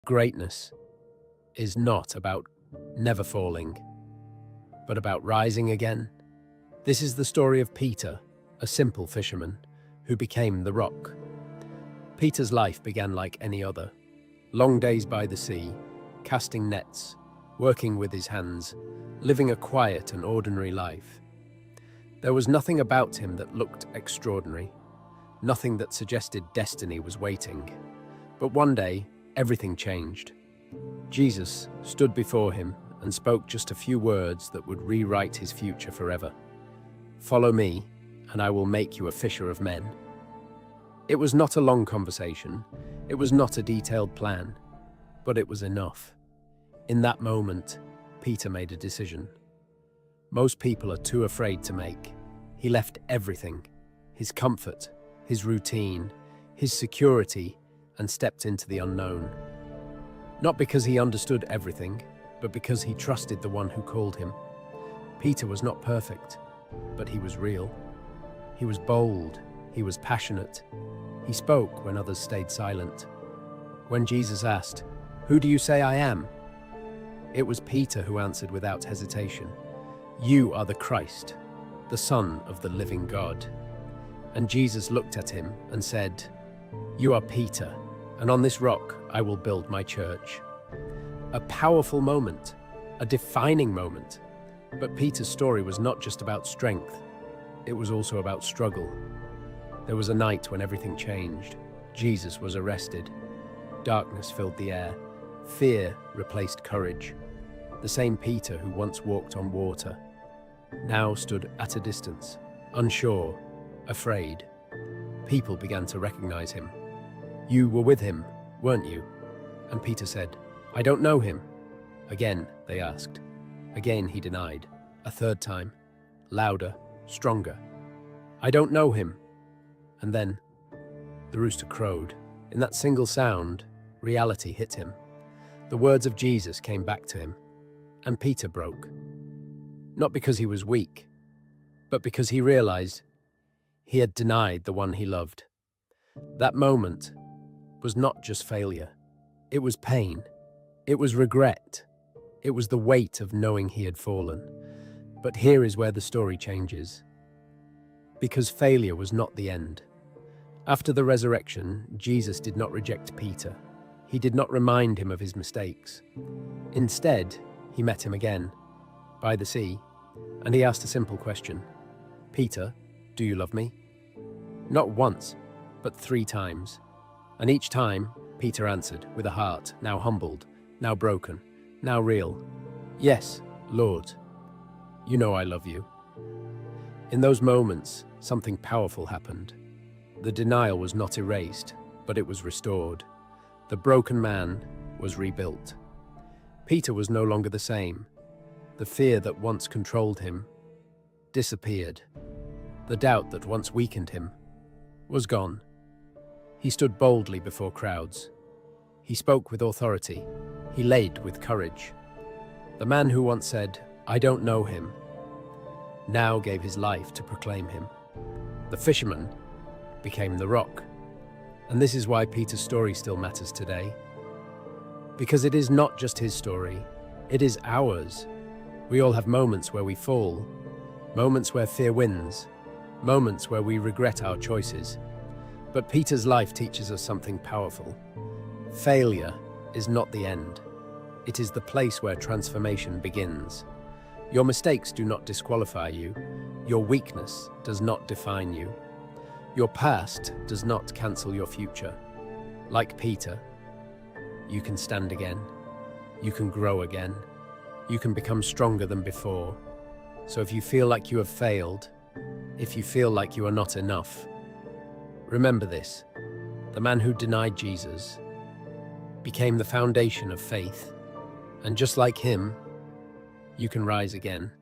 Greatness is not about never falling, but about rising again. This is the story of Peter, a simple fisherman, who became the rock. Peter's life began like any other. Long days by the sea, casting nets, working with his hands, living a quiet and ordinary life. There was nothing about him that looked extraordinary, nothing that suggested destiny was waiting. But one day, everything changed. Jesus stood before him and spoke just a few words that would rewrite his future forever. "Follow me, and I will make you a fisher of men." It was not a long conversation, it was not a detailed plan, but it was enough. In that moment, Peter made a decision. Most people are too afraid to make. He left everything, his comfort, his routine, his security, and stepped into the unknown. Not because he understood everything, but because he trusted the one who called him. Peter was not perfect, but he was real. He was bold, he was passionate. He spoke when others stayed silent. When Jesus asked, "Who do you say I am?" it was Peter who answered without hesitation, "You are the Christ, the Son of the living God." And Jesus looked at him and said, "You are Peter, and on this rock I will build my church." A powerful moment, a defining moment. But Peter's story was not just about strength, it was also about struggle. There was a night when everything changed. Jesus was arrested. Darkness filled the air. Fear replaced courage. The same Peter who once walked on water now stood at a distance, unsure, afraid. People began to recognize him. "You were with him, weren't you?" And Peter said, "I don't know him." Again, they asked. Again, he denied. A third time, louder, stronger. "I don't know him." And then, the rooster crowed. In that single sound, reality hit him. The words of Jesus came back to him, and Peter broke. Not because he was weak, but because he realized he had denied the one he loved. That moment was not just failure. It was pain. It was regret. It was the weight of knowing he had fallen. But here is where the story changes. Because failure was not the end. After the resurrection, Jesus did not reject Peter. He did not remind him of his mistakes. Instead, he met him again, by the sea, and he asked a simple question. "Peter, do you love me?" Not once, but 3 times. And each time, Peter answered with a heart now humbled, now broken, now real. "Yes, Lord, you know I love you." In those moments, something powerful happened. The denial was not erased, but it was restored. The broken man was rebuilt. Peter was no longer the same. The fear that once controlled him disappeared. The doubt that once weakened him was gone. He stood boldly before crowds. He spoke with authority. He led with courage. The man who once said, "I don't know him," now gave his life to proclaim him. The fisherman became the rock. And this is why Peter's story still matters today. Because it is not just his story, it is ours. We all have moments where we fall, moments where fear wins, moments where we regret our choices. But Peter's life teaches us something powerful. Failure is not the end. It is the place where transformation begins. Your mistakes do not disqualify you. Your weakness does not define you. Your past does not cancel your future. Like Peter, you can stand again. You can grow again. You can become stronger than before. So if you feel like you have failed, if you feel like you are not enough, remember this: the man who denied Jesus became the foundation of faith. And just like him, you can rise again.